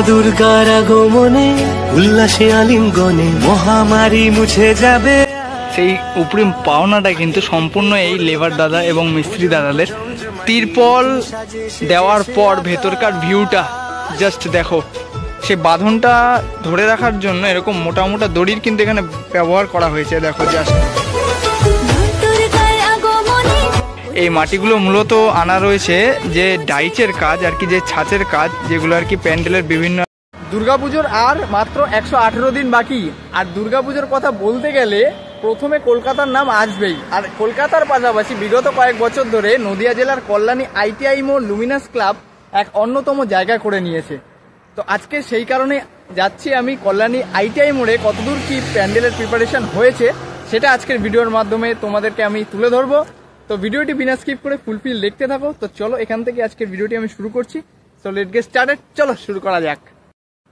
দুর্গার আগমনে উল্লাসে আলিঙ্গনে মহামারী মুছে যাবে। সেই উপরিম পাওনাটা কিন্তু সম্পূর্ণ এই লেবার দাদা এবং মিস্ত্রি দাদাদের। তিরপল দেওয়ার পর ভেতরকার ভিউটা জাস্ট দেখো। সে বাঁধনটা ধরে রাখার জন্য এরকম মোটা মোটা দড়ির কিন্তু এখানে ব্যবহার করা হয়েছে। দেখো জাস্ট এই মাটিগুলো মূলত আনা রয়েছে যে ডাইচের কাজ আর কি, যে ছাঁচের কাজ, যেগুলো আর কি প্যান্ডেলের বিভিন্ন। দুর্গাপুজোর আর মাত্র 118 দিন বাকি। আর দুর্গাপুজোর কথা বলতে গেলে প্রথমে কলকাতার নাম আসবেই। আর কলকাতার পাশাপাশি বিগত কয়েক বছর ধরে নদিয়া জেলার কল্যাণী আইটিআই মোড় লুমিনাস ক্লাব এক অন্যতম জায়গা করে নিয়েছে। তো আজকে সেই কারণে যাচ্ছি আমি কল্যাণী আইটিআই মোড়ে। কতদূর কি প্যান্ডেলের প্রিপারেশন হয়েছে সেটা আজকের ভিডিওর মাধ্যমে তোমাদেরকে আমি তুলে ধরবো। তো ভিডিওটি বিনা স্কিপ করে ফুলফিল দেখতে থাকো। তো চলো এখান থেকে আজকের ভিডিওটি আমি শুরু করছি। সো লেটস গেট স্টার্টেড, চলো শুরু করা যাক।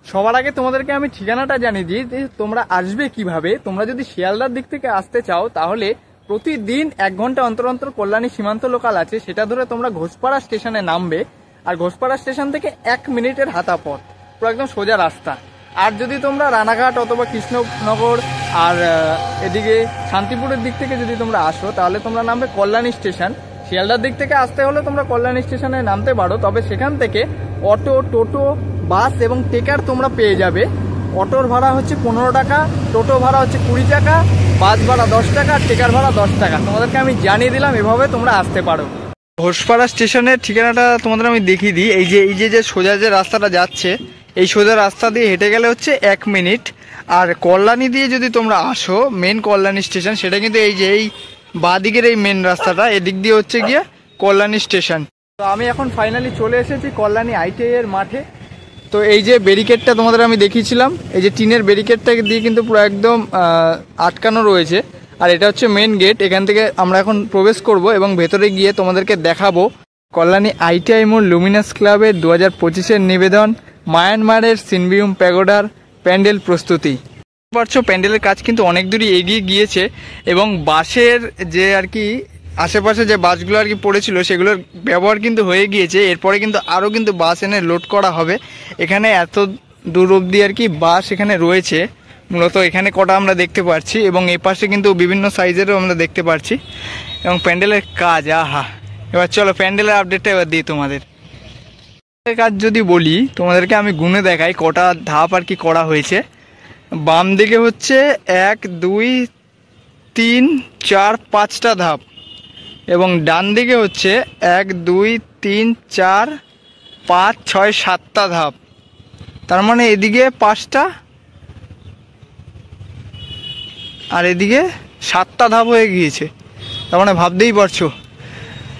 সবার আগে তোমাদেরকে আমি ঠিকানাটা জানিয়ে দিই যে তোমরা আসবে কিভাবে। তোমরা যদি শিয়ালদার দিক থেকে আসতে চাও তাহলে প্রতিদিন 1 ঘন্টা অন্তর অন্তর কল্যাণী সীমান্ত লোকাল আছে, সেটা ধরে তোমরা ঘোষপাড়া স্টেশনে নামবে। আর ঘোষপাড়া স্টেশন থেকে 1 মিনিটের হাঁটা পথ, পুরো একদম সোজা রাস্তা। আর যদি তোমরা রানাঘাট অথবা কৃষ্ণনগর আর এদিকে শান্তিপুরের দিক থেকে যদি তোমরা আসো তাহলে তোমরা নামবে কল্যাণী স্টেশন। শিয়ালদার দিক থেকে আসতে হলে তোমরা কল্যাণী স্টেশনে নামতে পারো, তবে সেখান থেকে অটো, টোটো, বাস এবং টেকার তোমরা পেয়ে যাবে। অটোর ভাড়া হচ্ছে 15 টাকা, টোটো ভাড়া হচ্ছে 20 টাকা, বাস ভাড়া 10 টাকা, টেকার ভাড়া 10 টাকা। তোমাদেরকে আমি জানিয়ে দিলাম, এভাবে তোমরা আসতে পারো। ঘোষপাড়া স্টেশনের ঠিকানাটা তোমাদের আমি দেখিয়ে দিই। এই যে সোজা যে রাস্তাটা যাচ্ছে, এই সোজা রাস্তা দিয়ে হেঁটে গেলে হচ্ছে 1 মিনিট। আর কল্যাণী দিয়ে যদি তোমরা আসো, মেন কল্যাণী স্টেশন, সেটা কিন্তু এই বাঁ দিকের এই মেন রাস্তাটা, এদিক দিয়ে হচ্ছে গিয়ে কল্যাণী স্টেশন। তো আমি এখন ফাইনালি চলে এসেছি কল্যাণী আইটিআই এর মাঠে। তো এই যে ব্যারিকেডটা তোমাদের আমি দেখিয়েছিলাম, এই যে টিনের ব্যারিকেডটা দিয়ে কিন্তু পুরো একদম আটকানো রয়েছে। আর এটা হচ্ছে মেন গেট। এখান থেকে আমরা এখন প্রবেশ করব এবং ভেতরে গিয়ে তোমাদেরকে দেখাবো কল্যাণী আইটিআই মোড় লুমিনাস ক্লাবের 2025-এর নিবেদন মায়ানমারের সিনবিউম প্যাগোডার প্যান্ডেল প্রস্তুতি। পারছো প্যান্ডেলের কাজ কিন্তু অনেক দূরই এগিয়ে গিয়েছে এবং বাসের যে আর কি আশেপাশে যে বাসগুলো আর কি পড়েছিল সেগুলোর ব্যবহার কিন্তু হয়ে গিয়েছে। এরপরে কিন্তু আরও কিন্তু বাস এনে লোড করা হবে। এখানে এত দূর অবধি আর কি বাস এখানে রয়েছে। মূলত এখানে কটা আমরা দেখতে পাচ্ছি এবং এই পাশে কিন্তু বিভিন্ন সাইজেরও আমরা দেখতে পাচ্ছি। এবং প্যান্ডেলের কাজ, আহা! এবার চলো প্যান্ডেলের আপডেটটা এবার দিই তোমাদের। কাজ যদি বলি তোমাদেরকে আমি গুনে দেখাই কটা ধাপ আর কি করা হয়েছে। বাম দিকে হচ্ছে 1, 2, 3, 4, 5টা ধাপ এবং ডান দিকে হচ্ছে 1, 2, 3, 4, 5, 6, 7টা ধাপ। তার মানে এদিকে 5টা আর এদিকে 7টা ধাপ হয়ে গিয়েছে। তার মানে ভাবতেই পারছো,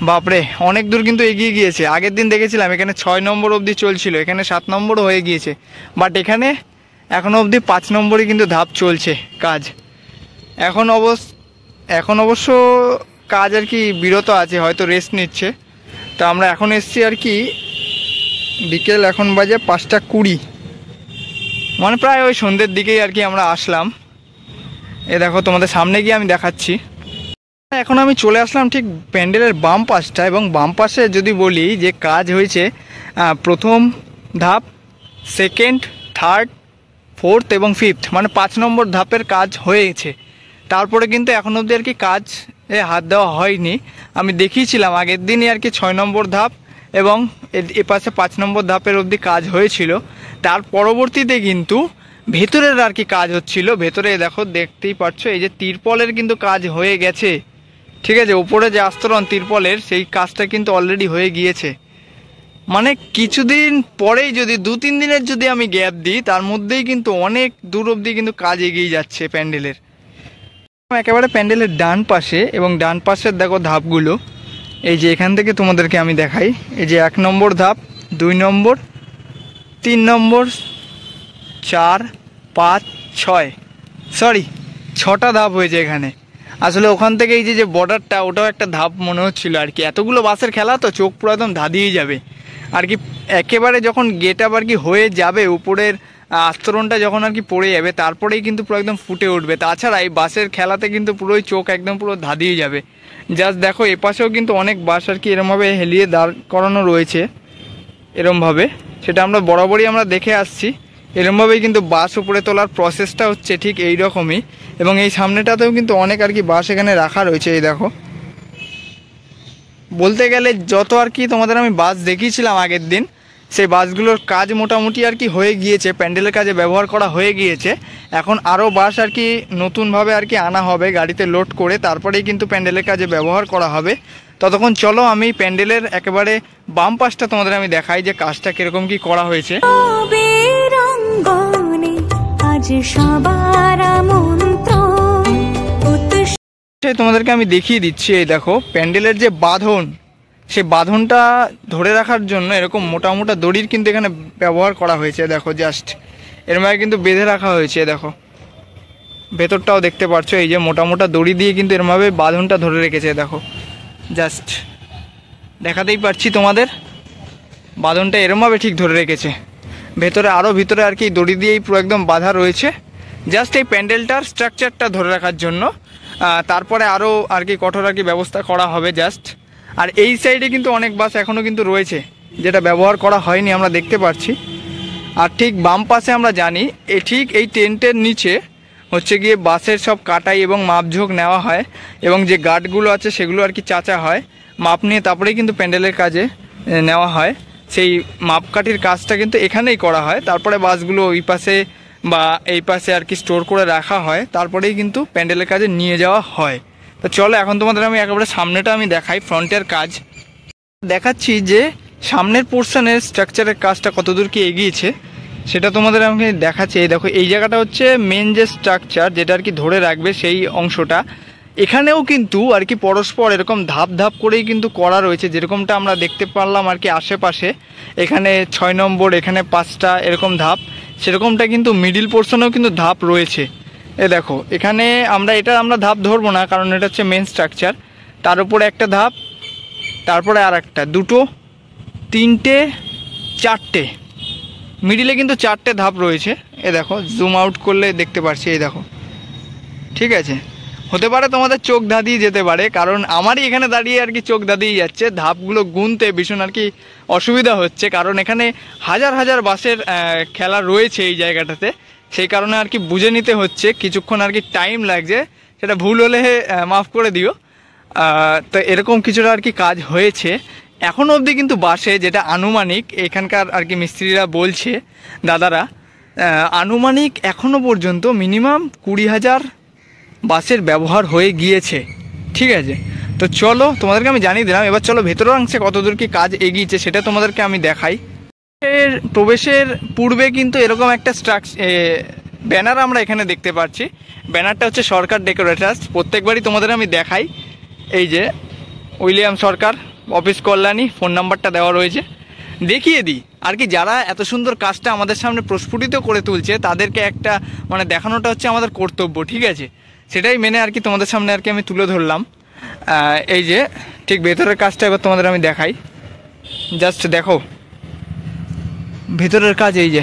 বাপরে অনেক দূর কিন্তু এগিয়ে গিয়েছে। আগের দিন দেখেছিলাম এখানে 6 নম্বর অবধি চলছিল, এখানে 7 নম্বরও হয়ে গিয়েছে। বাট এখানে এখনও অবধি 5 নম্বরই কিন্তু ধাপ চলছে কাজ। এখন অবশ্য কাজ আর কি বিরত আছে, হয়তো রেস্ট নিচ্ছে। তো আমরা এখন এসছি আর কি বিকেল, এখন বাজে 5টা 20, মানে প্রায় ওই সন্ধ্যের দিকেই আর কি আমরা আসলাম। এ দেখো তোমাদের সামনে গিয়ে আমি দেখাচ্ছি। এখন আমি চলে আসলাম ঠিক প্যান্ডেলের বাম পাশটা এবং বাম পাশে যদি বলি যে কাজ হয়েছে প্রথম ধাপ, সেকেন্ড, থার্ড, ফোর্থ এবং ফিফথ, মানে 5 নম্বর ধাপের কাজ হয়েছে। তারপরে কিন্তু এখন অবধি আর কি কাজ হাত দেওয়া হয়নি। আমি দেখিয়েছিলাম আগের দিনই আর কি 6 নম্বর ধাপ এবং এ পাশে 5 নম্বর ধাপের অবধি কাজ হয়েছিল। তার পরবর্তীতে কিন্তু ভেতরের আর কি কাজ হচ্ছিল। ভেতরে দেখো দেখতেই পাচ্ছ এই যে তিরপলের কিন্তু কাজ হয়ে গেছে, ঠিক আছে। উপরে যে আস্তরণ তিরপলের সেই কাজটা কিন্তু অলরেডি হয়ে গিয়েছে। মানে কিছুদিন পরেই যদি 2-3 দিনের যদি আমি গ্যাপ দিই তার মধ্যেই কিন্তু অনেক দূর অবধি কিন্তু কাজ এগিয়ে যাচ্ছে প্যান্ডেলের। একেবারে প্যান্ডেলের ডান পাশে এবং ডান পাশের দেখো ধাপগুলো, এই যে এখান থেকে তোমাদেরকে আমি দেখাই। এই যে 1 নম্বর ধাপ, 2 নম্বর, 3 নম্বর, 4, 5, 6টা ধাপ হয়েছে এখানে। আসলে ওখান থেকে এই যে বর্ডারটা, ওটাও একটা ধাপ মনে হচ্ছিল আর কি। এতগুলো বাসের খেলা তো চোখ পুরো একদম ধাঁধিয়ে যাবে আর কি। একেবারে যখন গেট আপ আর কি হয়ে যাবে, উপরের আস্তরণটা যখন আর কি পড়ে যাবে তারপরেই কিন্তু পুরো একদম ফুটে উঠবে। তাছাড়া এই বাসের খেলাতে কিন্তু পুরোই চোখ একদম পুরো ধাঁধিয়ে যাবে। জাস্ট দেখো এপাশেও কিন্তু অনেক বাস আর কি এরমভাবে হেলিয়ে দাঁড় করানো রয়েছে এরমভাবে। সেটা আমরা বরাবরই আমরা দেখে আসছি। এরকমভাবেই কিন্তু বাঁশ উপরে তোলার প্রসেসটা হচ্ছে ঠিক এই রকমই। এবং এই সামনেটাতেও কিন্তু অনেক আর কি বাঁশ এখানে রাখা রয়েছে। এই দেখো, বলতে গেলে যত আর কি তোমাদের আমি বাস দেখিয়েছিলাম আগের দিন, সেই বাসগুলোর কাজ মোটামুটি আর কি হয়ে গিয়েছে, প্যান্ডেলের কাজে ব্যবহার করা হয়ে গিয়েছে। এখন আরও বাস আর কি নতুনভাবে আর কি আনা হবে গাড়িতে লোড করে, তারপরেই কিন্তু প্যান্ডেলের কাজে ব্যবহার করা হবে। ততক্ষণ চলো আমি প্যান্ডেলের একেবারে বাম পাশটা তোমাদের আমি দেখাই যে কাজটা কীরকম কি করা হয়েছে। তোমাদেরকে আমি দেখিয়ে দিচ্ছি। এই দেখো, প্যান্ডেলের যে বাঁধন, সেই বাঁধনটা ধরে রাখার জন্য এরকম মোটা মোটা দড়ির কিন্তু এখানে ব্যবহার করা হয়েছে। দেখো জাস্ট এরমভাবে কিন্তু বেঁধে রাখা হয়েছে। দেখো ভেতরটাও দেখতে পাচ্ছ, এই যে মোটা মোটা দড়ি দিয়ে কিন্তু এরমভাবে বাঁধনটা ধরে রেখেছে। দেখো জাস্ট দেখাতেই পারছি তোমাদের, বাঁধনটা এরমভাবে ঠিক ধরে রেখেছে। ভেতরে আরও ভিতরে আর কি দড়ি দিয়েই পুরো একদম বাঁধা রয়েছে, জাস্ট এই প্যান্ডেলটার স্ট্রাকচারটা ধরে রাখার জন্য। তারপরে আরও আর কি কঠোর আর কি ব্যবস্থা করা হবে জাস্ট। আর এই সাইডে কিন্তু অনেক বাস এখনও কিন্তু রয়েছে যেটা ব্যবহার করা হয়নি, আমরা দেখতে পাচ্ছি। আর ঠিক বাম পাশে আমরা জানি ঠিক এই টেন্টের নিচে হচ্ছে গিয়ে বাসের সব কাটাই এবং মাপঝোঁক নেওয়া হয়, এবং যে গার্ডগুলো আছে সেগুলো আর কি চাচা হয়, মাপ নিয়ে তারপরেই কিন্তু প্যান্ডেলের কাজে নেওয়া হয়। সেই মাপকাঠির কাজটা কিন্তু এখানেই করা হয়, তারপরে বাসগুলো ওই পাশে বা এই পাশে আর কি স্টোর করে রাখা হয়, তারপরেই কিন্তু প্যান্ডেলের কাজে নিয়ে যাওয়া হয়। তো চলো এখন তোমাদের আমি একেবারে সামনেটা আমি দেখাই, ফ্রন্টের কাজ দেখাচ্ছি যে সামনের পোর্শনের স্ট্রাকচারের কাজটা কতদূর কি এগিয়েছে সেটা তোমাদের আমি দেখাচ্ছি। এই দেখো, এই জায়গাটা হচ্ছে মেন যে স্ট্রাকচার যেটা আর কি ধরে রাখবে সেই অংশটা। এখানেও কিন্তু আর কি পরস্পর এরকম ধাপ ধাপ করেই কিন্তু করা রয়েছে, যেরকমটা আমরা দেখতে পারলাম আর কি আশেপাশে। এখানে 6 নম্বর, এখানে 5টা এরকম ধাপ, সেরকমটা কিন্তু মিডিল পোর্শনেও কিন্তু ধাপ রয়েছে। এ দেখো, এখানে আমরা ধাপ ধরবো না, কারণ এটা হচ্ছে মেন স্ট্রাকচার। তার উপরে একটা ধাপ, তারপরে আর একটা, 2, 3, 4টে, মিডিলে কিন্তু 4টে ধাপ রয়েছে। এ দেখো, জুম আউট করলে দেখতে পাচ্ছি। এই দেখো, ঠিক আছে, হতে পারে তোমাদের চোখ ধাঁধিয়ে যেতে পারে, কারণ আমারই এখানে দাঁড়িয়ে আর কি চোখ ধাঁধিয়ে যাচ্ছে। ধাপগুলো গুনতে ভীষণ আর কি অসুবিধা হচ্ছে, কারণ এখানে হাজার হাজার বাসের খেলা রয়েছে এই জায়গাটাতে, সেই কারণে আর কি বুঝে নিতে হচ্ছে, কিছুক্ষণ আর কি টাইম লাগছে, সেটা ভুল হলে মাফ করে দিও। তো এরকম কিছুটা আর কি কাজ হয়েছে এখনও অবধি কিন্তু বাসে, যেটা আনুমানিক এখানকার আর কি মিস্ত্রিরা বলছে দাদারা, আনুমানিক এখনও পর্যন্ত মিনিমাম 20,000 বাসের ব্যবহার হয়ে গিয়েছে। ঠিক আছে, তো চলো তোমাদেরকে আমি জানিয়ে দিলাম। এবার চলো ভেতরের অংশে কতদূর কি কাজ এগিয়েছে সেটা তোমাদেরকে আমি দেখাই। প্রবেশের পূর্বে কিন্তু এরকম একটা ব্যানার আমরা এখানে দেখতে পাচ্ছি। ব্যানারটা হচ্ছে সরকার ডেকোরেটার্স, প্রত্যেকবারই তোমাদের আমি দেখাই। এই যে উইলিয়াম সরকার অফিস কল্যাণী, ফোন নাম্বারটা দেওয়া রয়েছে, দেখিয়ে দিই আর কি। যারা এত সুন্দর কাজটা আমাদের সামনে প্রস্ফুটিত করে তুলছে তাদেরকে একটা মানে দেখানোটা হচ্ছে আমাদের কর্তব্য। ঠিক আছে, সেটাই মেনে আর কি তোমাদের সামনে আর কি আমি তুলে ধরলাম। এই যে ঠিক ভেতরের কাজটা এবার তোমাদের আমি দেখাই, জাস্ট দেখো ভেতরের কাজ। এই যে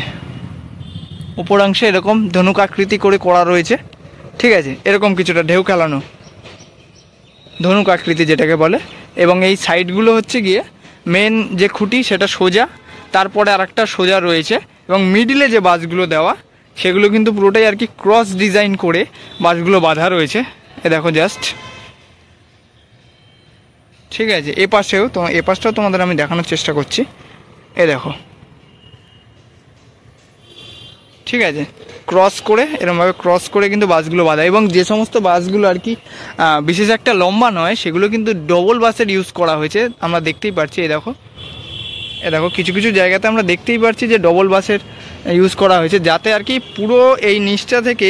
উপরাংশে এরকম ধনুক আকৃতি করে করা রয়েছে, ঠিক আছে, এরকম কিছুটা ঢেউ খেলানো ধনুক আকৃতি যেটাকে বলে। এবং এই সাইডগুলো হচ্ছে গিয়ে মেন যে খুঁটি সেটা সোজা, তারপরে আর একটা সোজা রয়েছে, এবং মিডিলে যে বাসগুলো দেওয়া সেগুলো কিন্তু পুরোটাই আর কি ক্রস ডিজাইন করে বাসগুলো বাঁধা রয়েছে। এ দেখো জাস্ট, ঠিক আছে, এ পাশটাও তোমাদের আমি দেখানোর চেষ্টা করছি। এ দেখো, ঠিক আছে, ক্রস করে এরকমভাবে ক্রস করে কিন্তু বাসগুলো বাঁধা। এবং যে সমস্ত বাসগুলো আর কি বিশেষ একটা লম্বা নয় সেগুলো কিন্তু ডবল বাসের ইউজ করা হয়েছে, আমরা দেখতেই পাচ্ছি। এ দেখো কিছু কিছু জায়গাতে আমরা দেখতেই পাচ্ছি যে ডবল বাসের ইউজ করা হয়েছে, যাতে আর কি পুরো এই নিচটা থেকে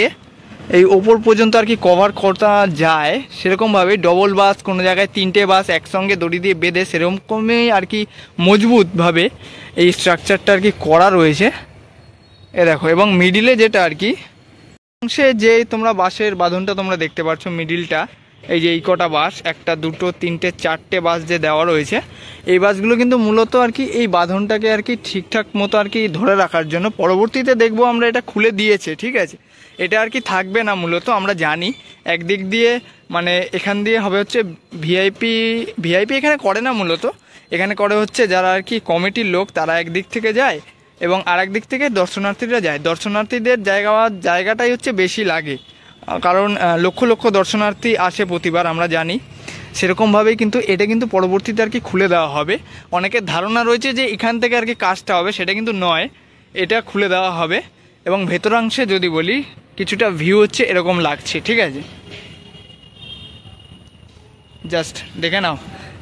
এই ওপর পর্যন্ত আর কি কভার করা যায়। সেরকমভাবে ডবল বাস, কোনো জায়গায় 3টে বাস একসঙ্গে দড়ি দিয়ে বেঁধে সেরকমই আর কি মজবুতভাবে এই স্ট্রাকচারটা আর কি করা রয়েছে। এ দেখো, এবং মিডিলে যেটা আর কি অংশে যে তোমরা বাসের বাঁধনটা তোমরা দেখতে পাচ্ছ, মিডিলটা এই যে এই কটা বাস, 1, 2, 3, 4টে বাস যে দেওয়া রয়েছে, এই বাসগুলো কিন্তু মূলত আর কি এই বাঁধনটাকে আর কি ঠিকঠাক মতো আর কি ধরে রাখার জন্য। পরবর্তীতে দেখবো আমরা এটা খুলে দিয়েছে, ঠিক আছে, এটা আর কি থাকবে না মূলত, আমরা জানি। একদিক দিয়ে মানে এখান দিয়ে হবে হচ্ছে ভিআইপি এখানে করে না মূলত, এখানে করে হচ্ছে যারা আর কি কমিটির লোক, তারা একদিক থেকে যায় এবং আরেক দিক থেকে দর্শনার্থীরা যায়। দর্শনার্থীদের জায়গাটাই হচ্ছে বেশি লাগে, কারণ লক্ষ লক্ষ দর্শনার্থী আসে প্রতিবার, আমরা জানি। সেরকমভাবেই কিন্তু এটা কিন্তু পরবর্তীতে আর কি খুলে দেওয়া হবে। অনেকের ধারণা রয়েছে যে এখান থেকে আর কি কাজটা হবে, সেটা কিন্তু নয়, এটা খুলে দেওয়া হবে। এবং ভেতরাংশে যদি বলি, কিছুটা ভিউ হচ্ছে এরকম লাগছে, ঠিক আছে? জাস্ট দেখে নাও,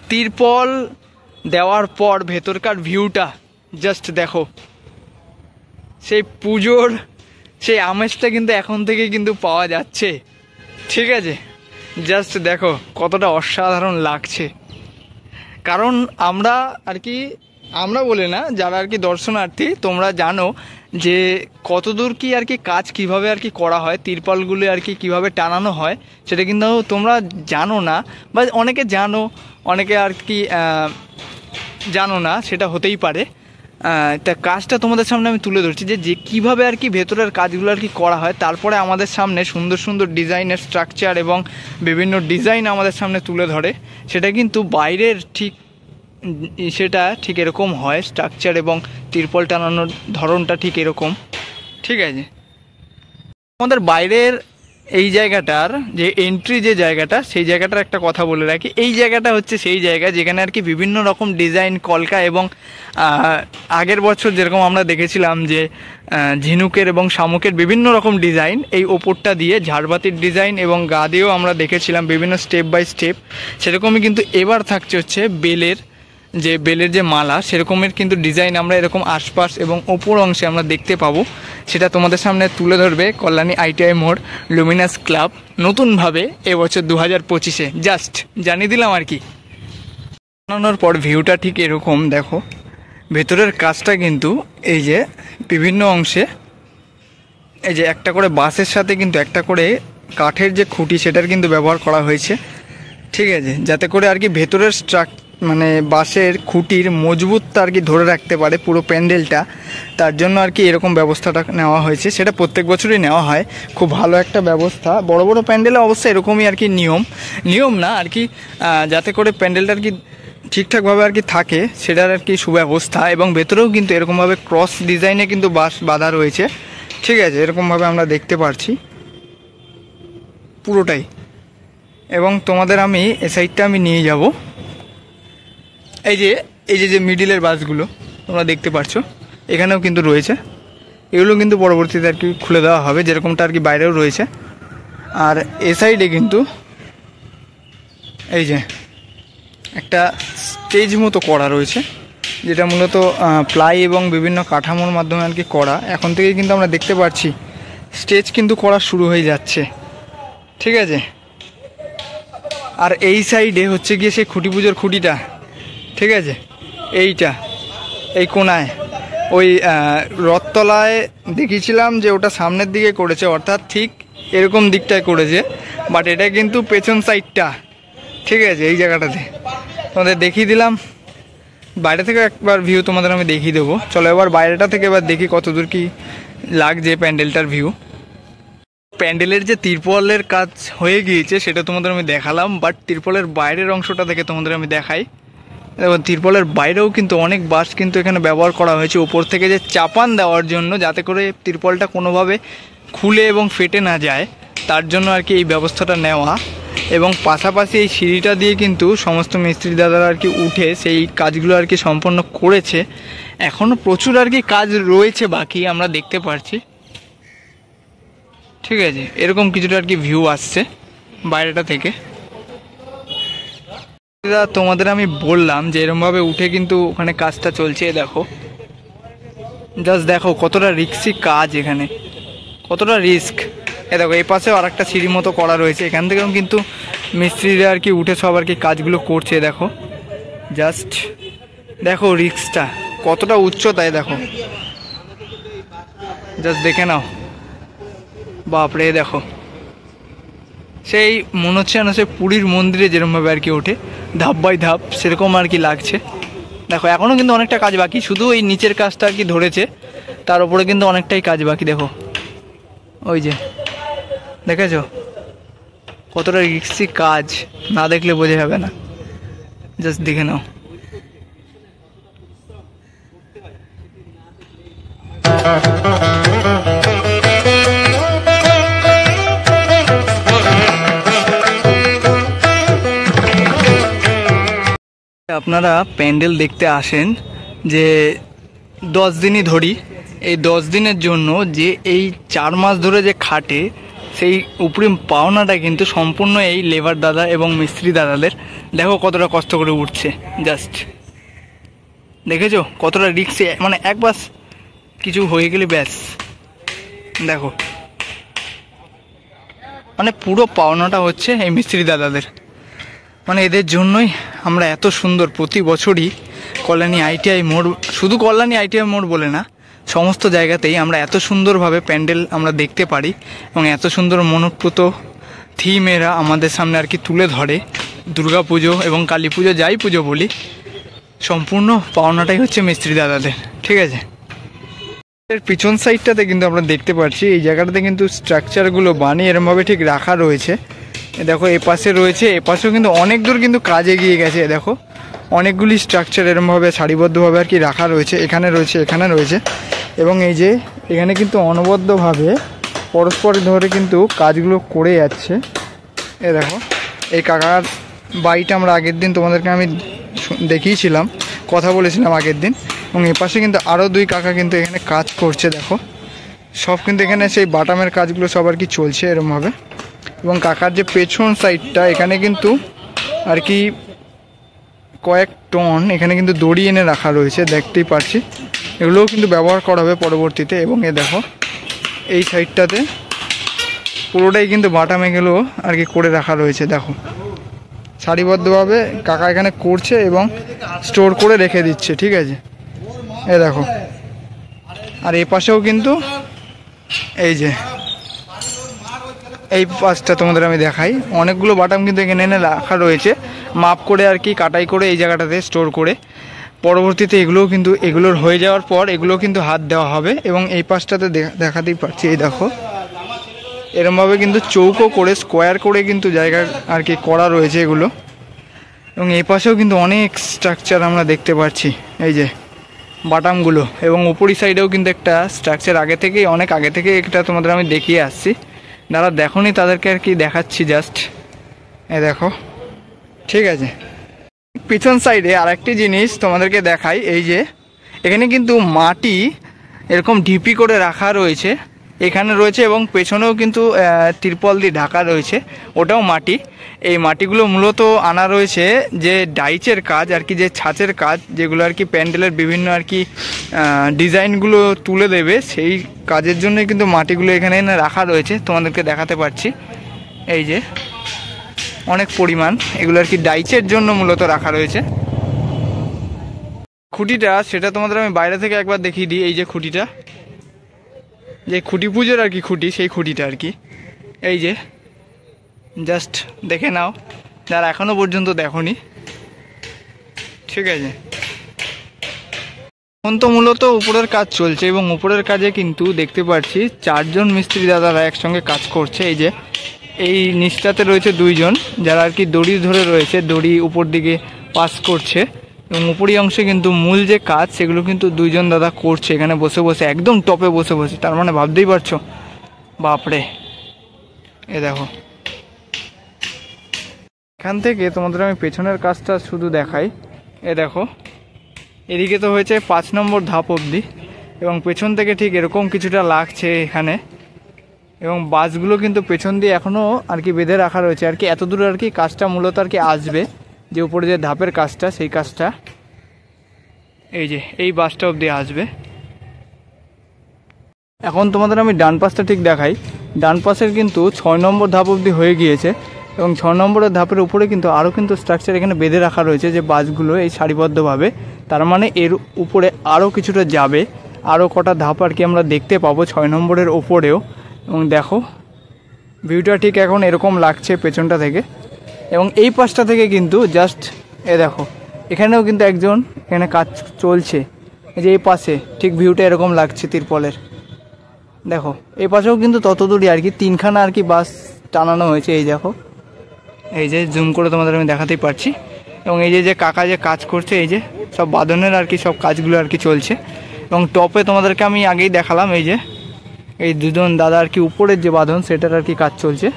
তিরপল দেওয়ার পর ভেতরকার ভিউটা জাস্ট দেখো। সেই পুজোর সেই আমেজটা কিন্তু এখন থেকে কিন্তু পাওয়া যাচ্ছে, ঠিক আছে? জাস্ট দেখো কতটা অসাধারণ লাগছে। কারণ আমরা আর কি, আমরা বলে না, যারা আর কি দর্শনার্থী, তোমরা জানো যে কতদূর কি আর কি কাজ কিভাবে আর কি করা হয়, তিরপলগুলো আর কি কীভাবে টানানো হয়, সেটা কিন্তু তোমরা জানো না, বা অনেকে জানো, অনেকে আর কি জানো না, সেটা হতেই পারে। তা কাজটা তোমাদের সামনে আমি তুলে ধরছি যে কীভাবে আর কি ভেতরের কাজগুলো আর কি করা হয়। তারপরে আমাদের সামনে সুন্দর সুন্দর ডিজাইনের স্ট্রাকচার এবং বিভিন্ন ডিজাইন আমাদের সামনে তুলে ধরে। সেটা কিন্তু বাইরের সেটা ঠিক এরকম হয়, স্ট্রাকচার এবং তিরপল টানানোর ধরনটা ঠিক এরকম, ঠিক আছে? আমাদের বাইরের এই জায়গাটার যে এন্ট্রি যে জায়গাটা, সেই জায়গাটার একটা কথা বলে রাখি। এই জায়গাটা হচ্ছে সেই জায়গা যেখানে আর কি বিভিন্ন রকম ডিজাইন কলকা এবং আগের বছর যেরকম আমরা দেখেছিলাম যে ঝিনুকের এবং শামুকের বিভিন্ন রকম ডিজাইন এই ওপরটা দিয়ে, ঝাড়বাতির ডিজাইন এবং গা দিয়েও আমরা দেখেছিলাম বিভিন্ন স্টেপ বাই স্টেপ। সেরকমই কিন্তু এবার থাকছে হচ্ছে বেলের যে মালা, সেরকমের কিন্তু ডিজাইন আমরা এরকম আশপাশ এবং ওপর অংশে আমরা দেখতে পাবো। সেটা তোমাদের সামনে তুলে ধরবে কল্যাণী ITI মোড় লুমিনাস ক্লাব নতুনভাবে এবছর 2025-এ। জাস্ট জানিয়ে দিলাম আর কি। বানানোর পর ভিউটা ঠিক এরকম দেখো। ভেতরের কাজটা কিন্তু এই যে বিভিন্ন অংশে, এই যে একটা করে বাঁশের সাথে কিন্তু একটা করে কাঠের যে খুঁটি, সেটার কিন্তু ব্যবহার করা হয়েছে, ঠিক আছে? যাতে করে আর কি ভেতরের মানে বাঁশের খুঁটির মজবুতটা আর কি ধরে রাখতে পারে পুরো প্যান্ডেলটা। তার জন্য আর কি এরকম ব্যবস্থাটা নেওয়া হয়েছে। সেটা প্রত্যেক বছরই নেওয়া হয়, খুব ভালো একটা ব্যবস্থা। বড় বড় প্যান্ডেলে অবশ্যই এরকমই আর কি নিয়ম না আর কি, যাতে করে প্যান্ডেলটা আর কি ঠিকঠাকভাবে আর কি থাকে, সেটার আর কি সুব্যবস্থা। এবং ভেতরেও কিন্তু এরকমভাবে ক্রস ডিজাইনে কিন্তু বাঁশ বাঁধা রয়েছে, ঠিক আছে? এরকমভাবে আমরা দেখতে পাচ্ছি পুরোটাই। এবং তোমাদের আমি এ সাইডটা আমি নিয়ে যাব। এই যে মিডিলের বাসগুলো তোমরা দেখতে পাচ্ছ, এখানেও কিন্তু রয়েছে। এগুলো কিন্তু পরবর্তীতে আর কি খুলে দেওয়া হবে, যেরকমটা আর কি বাইরেও রয়েছে। আর এ সাইডে কিন্তু এই যে একটা স্টেজ মতো করা রয়েছে, যেটা মূলত প্লাই এবং বিভিন্ন কাঠামোর মাধ্যমে আর কি করা। এখন থেকে কিন্তু আমরা দেখতে পাচ্ছি স্টেজ কিন্তু করা শুরু হয়ে যাচ্ছে, ঠিক আছে? আর এই সাইডে হচ্ছে গিয়ে সেই খুঁটি পুজোর খুঁটিটা, ঠিক আছে? এই কোনায় ওই রথতলায় দেখিয়েছিলাম যে ওটা সামনের দিকে করেছে, অর্থাৎ ঠিক এরকম দিকটায় করেছে, বাট এটা কিন্তু পেছন সাইডটা, ঠিক আছে? এই জায়গাটাতে তোমাদের দেখিয়ে দিলাম। বাইরে থেকে একবার ভিউ তোমাদের আমি দেখিয়ে দেবো। চলো এবার বাইরেটা থেকে এবার দেখি কতদূর কি লাগছে প্যান্ডেলটার ভিউ। প্যান্ডেলের যে তিরপলের কাজ হয়ে গিয়েছে সেটা তোমাদের আমি দেখালাম, বাট তিরপলের বাইরের অংশটা থেকে তোমাদের আমি দেখাই। এবং তিরপলের বাইরেও কিন্তু অনেক বাঁশ কিন্তু এখানে ব্যবহার করা হয়েছে ওপর থেকে যে চাপান দেওয়ার জন্য, যাতে করে তিরপলটা কোনোভাবে খুলে এবং ফেটে না যায়, তার জন্য আর কি এই ব্যবস্থাটা নেওয়া। এবং পাশাপাশি এই সিঁড়িটা দিয়ে কিন্তু সমস্ত মিস্ত্রি দাদারা আর কি উঠে সেই কাজগুলো আর কি সম্পন্ন করেছে। এখনও প্রচুর আর কি কাজ রয়েছে বাকি, আমরা দেখতে পাচ্ছি, ঠিক আছে? এরকম কিছুটা আর কি ভিউ আসছে বাইরেটা থেকে। তোমাদের আমি বললাম যে এরকমভাবে উঠে কিন্তু ওখানে কাজটা চলছে। দেখো, জাস্ট দেখো কতটা রিস্কি কাজ এখানে, কতটা রিস্ক। দেখো এই পাশেও আর একটা সিঁড়ি মতো করা রয়েছে, এখান থেকেও কিন্তু মিস্ত্রিরা আর কি উঠে সব আর কি কাজগুলো করছে। দেখো জাস্ট দেখো রিস্কটা কতটা উচ্চতায়, দেখো জাস্ট দেখে নাও। বাপরে, দেখো সেই মনে হচ্ছে না সে পুরীর মন্দিরে যেরকমভাবে আর কি ওঠে ধাপ বাই ধাপ, সেরকম আর কি লাগছে। দেখো এখনও কিন্তু অনেকটা কাজ বাকি, শুধু এই নিচের কাজটা আর কি ধরেছে, তার উপরে কিন্তু অনেকটাই কাজ বাকি। দেখো ওই যে দেখেছো কতটা রিস্কি কাজ, না দেখলে বোঝা যাবে না, জাস্ট দেখে নাও। আপনারা প্যান্ডেল দেখতে আসেন যে 10 দিনই ধরি, এই 10 দিনের জন্য যে এই 4 মাস ধরে যে খাটে সেই উপরি পাওনাটা কিন্তু সম্পূর্ণ এই লেবার দাদা এবং মিস্ত্রি দাদাদের। দেখো কতটা কষ্ট করে উঠছে, জাস্ট দেখেছো কতটা রিক্সে, মানে একবার কিছু হয়ে গেলে ব্যাস দেখো, মানে পুরো পাওনাটা হচ্ছে এই মিস্ত্রি দাদাদের। মানে এদের জন্যই আমরা এত সুন্দর প্রতি বছরই কল্যাণী আইটিআই মোড়, শুধু কল্যাণী আইটিআই মোড় বলে না, সমস্ত জায়গাতেই আমরা এত সুন্দরভাবে প্যান্ডেল আমরা দেখতে পারি এবং এত সুন্দর মনোপ্রত থিম এরা আমাদের সামনে আর কি তুলে ধরে। দুর্গা পুজো এবং কালী পুজো যাই পুজো বলি, সম্পূর্ণ পাওনাটাই হচ্ছে মিস্ত্রি দাদাদের, ঠিক আছে। এর পিছন সাইডটাতে কিন্তু আমরা দেখতে পাচ্ছি এই জায়গাটাতে কিন্তু স্ট্রাকচারগুলো বানিয়ে এরমভাবে ঠিক রাখা রয়েছে। দেখো এ পাশে রয়েছে, এ পাশেও কিন্তু অনেক দূর কিন্তু কাজ এগিয়ে গেছে। দেখো অনেকগুলি স্ট্রাকচার এরমভাবে সারিবদ্ধভাবে আর কি রাখা রয়েছে, এখানে রয়েছে, এখানে রয়েছে, এবং এই যে এখানে কিন্তু অনবদ্যভাবে পরস্পর ধরে কিন্তু কাজগুলো করে যাচ্ছে। এ দেখো এই কাকার বাড়িটা আমরা আগের দিন তোমাদেরকে আমি দেখিয়েছিলাম, কথা বলেছিলাম আগের দিন, এবং এ পাশে কিন্তু আরও 2 কাকা কিন্তু এখানে কাজ করছে। দেখো সব কিন্তু এখানে সেই বাটামের কাজগুলো সব আর কি চলছে এরমভাবে। এবং কাকার যে পেছন সাইডটা এখানে কিন্তু আর কি কয়েক টন এখানে কিন্তু দড়ি এনে রাখা রয়েছে, দেখতেই পাচ্ছি। এগুলোও কিন্তু ব্যবহার করা হবে পরবর্তীতে। এবং এ দেখো এই সাইডটাতে পুরোটাই কিন্তু বাটাম এগুলো আর কি করে রাখা রয়েছে। দেখো সারিবদ্ধভাবে কাকা এখানে করছে এবং স্টোর করে রেখে দিচ্ছে, ঠিক আছে। এ দেখো আর এ পাশেও কিন্তু এই যে এই পাশটা তোমাদের আমি দেখাই, অনেকগুলো বাটাম কিন্তু এখানে এনে রাখা রয়েছে, মাপ করে আর কি কাটাই করে এই জায়গাটাতে স্টোর করে। পরবর্তীতে এগুলোও কিন্তু এগুলোর হয়ে যাওয়ার পর এগুলো কিন্তু হাত দেওয়া হবে। এবং এই পাশটাতে দেখাতেই পারছি, এই দেখো এরমভাবে কিন্তু চৌকো করে স্কোয়ার করে কিন্তু জায়গা আর কি করা রয়েছে এগুলো। এবং এই পাশেও কিন্তু অনেক স্ট্রাকচার আমরা দেখতে পাচ্ছি, এই যে বাটামগুলো। এবং উপরি সাইডেও কিন্তু একটা স্ট্রাকচার আগে থেকেই, অনেক আগে থেকে একটা তোমাদের আমি দেখিয়ে আসছি, যারা দেখোনি তাদেরকে আর কি দেখাচ্ছি জাস্ট। এ দেখো, ঠিক আছে। পিছন সাইডে আরেকটি জিনিস তোমাদেরকে দেখাই, এই যে এখানে কিন্তু মাটি এরকম ঢিপি করে রাখা রয়েছে, এখানে রয়েছে, এবং পেছনেও কিন্তু তিরপল দিয়ে ঢাকা রয়েছে, ওটাও মাটি। এই মাটিগুলো মূলত আনা রয়েছে যে ডাইচের কাজ আর কি, যে ছাঁচের কাজ, যেগুলো আর কি প্যান্ডেলের বিভিন্ন আর কি ডিজাইনগুলো তুলে দেবে, সেই কাজের জন্য কিন্তু মাটিগুলো এখানে এনে রাখা রয়েছে। তোমাদেরকে দেখাতে পারছি, এই যে অনেক পরিমাণ এগুলো আর কি ডাইচের জন্য মূলত রাখা রয়েছে। খুঁটিটা সেটা তোমাদের আমি বাইরে থেকে একবার দেখিয়ে দিই। এই যে খুঁটিটা, যে খুঁটি পুজোর আর কি খুঁটি, সেই খুঁটিটা আর কি, এই যে জাস্ট দেখে নাও যারা এখনো পর্যন্ত দেখোনি, ঠিক আছে। এখন তো মূলত উপরের কাজ চলছে, এবং উপরের কাজে কিন্তু দেখতে পাচ্ছি 4 জন মিস্ত্রি দাদারা একসঙ্গে কাজ করছে। এই যে এই নিচটাতে রয়েছে 2 জন যারা আর কি দড়ি ধরে রয়েছে, দড়ি উপর দিকে পাস করছে, এবং উপরি অংশে কিন্তু মূল যে কাজ সেগুলো কিন্তু 2 জন দাদা করছে এখানে বসে বসে, একদম টপে বসে বসে। তার মানে ভাবতেই পারছো, বাপরে। এ দেখো এখান থেকে তোমাদের আমি পেছনের কাজটা শুধু দেখাই। এ দেখো এদিকে তো হয়েছে 5 নম্বর ধাপ অবধি, এবং পেছন থেকে ঠিক এরকম কিছুটা লাগছে এখানে। এবং বাসগুলো কিন্তু পেছন দিয়ে এখনও আর কি বেঁধে রাখা রয়েছে আর কি, এত দূর আর কি কাজটা মূলত আর কি আসবে, যে উপরে যে ধাপের কাজটা সেই কাজটা এই যে এই বাসটা অবধি আসবে। এখন তোমাদের আমি ডান পাশটা ঠিক দেখাই, ডান পাশের কিন্তু 6 নম্বর ধাপ অবধি হয়ে গিয়েছে, এবং 6 নম্বরের ধাপের উপরে কিন্তু আরও কিন্তু স্ট্রাকচার এখানে বেঁধে রাখা রয়েছে, যে বাসগুলো এই সারিবদ্ধভাবে। তার মানে এর উপরে আরও কিছুটা যাবে, আরও কটা ধাপ আর কি আমরা দেখতে পাবো 6 নম্বরের ওপরেও। এবং দেখো ভিউটা ঠিক এখন এরকম লাগছে পেছনটা থেকে। এবং এই পাশটা থেকে কিন্তু জাস্ট এ দেখো এখানেও কিন্তু একজন এখানে কাজ চলছে, এই যে এই পাশে ঠিক ভিউটা এরকম লাগছে তিরপলের। দেখো এই পাশেও কিন্তু তত দূরই আর কি 3খানা আর কি বাস টানানো হয়েছে, এই দেখো, এই যে জুম করে তোমাদের আমি দেখাতেই পারছি। এবং এই যে কাকা যে কাজ করছে, এই যে সব বাঁধনের আর কি সব কাজগুলো আর কি চলছে। এবং টপে তোমাদেরকে আমি আগেই দেখালাম, এই যে এই দুজন দাদা আর কি উপরের যে বাঁধন সেটার আর কি কাজ চলছে।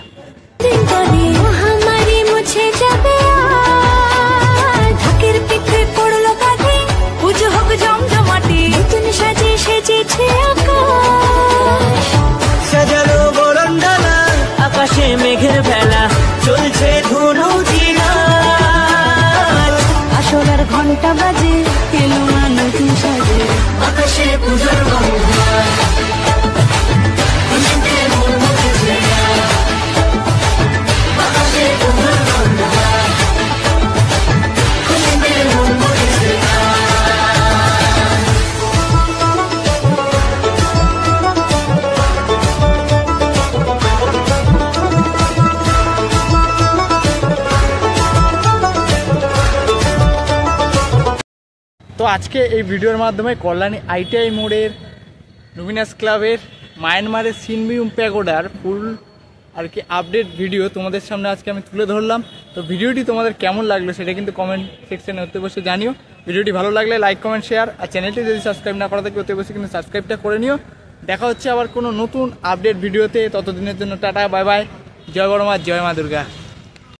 সাজানো বরণডালা, আকাশে মেঘের ভেলা, চলছে ধুনু জিনাত। আসলার ঘন্টা বাজে, এলো নতুন সাজে, আকাশে পূজার গন্ধ, খুশিতে মন মজেছে আকাশে পূজার গন্ধ, খুশিতে মন মজেছে। তো আজকে এই ভিডিওর মাধ্যমে কল্যাণী ITI মোড়ের লুমিনাস ক্লাবের মায়ানমারের সিনমিউম প্যাগোডার ফুল আর কি আপডেট ভিডিও তোমাদের সামনে আজকে আমি তুলে ধরলাম। তো ভিডিওটি তোমাদের কেমন লাগলো সেটা কিন্তু কমেন্ট সেকশনে অতি অবশ্যই জানিও। ভিডিওটি ভালো লাগলে লাইক কমেন্ট শেয়ার, আর চ্যানেলটি যদি সাবস্ক্রাইব না করা থাকে অতি অবশ্যই কিন্তু সাবস্ক্রাইবটা করে নিও। দেখা হচ্ছে আবার কোনো নতুন আপডেট ভিডিওতে, ততদিনের জন্য টাটা, বাই বাই, জয় বড় মা, জয় মা দুর্গা।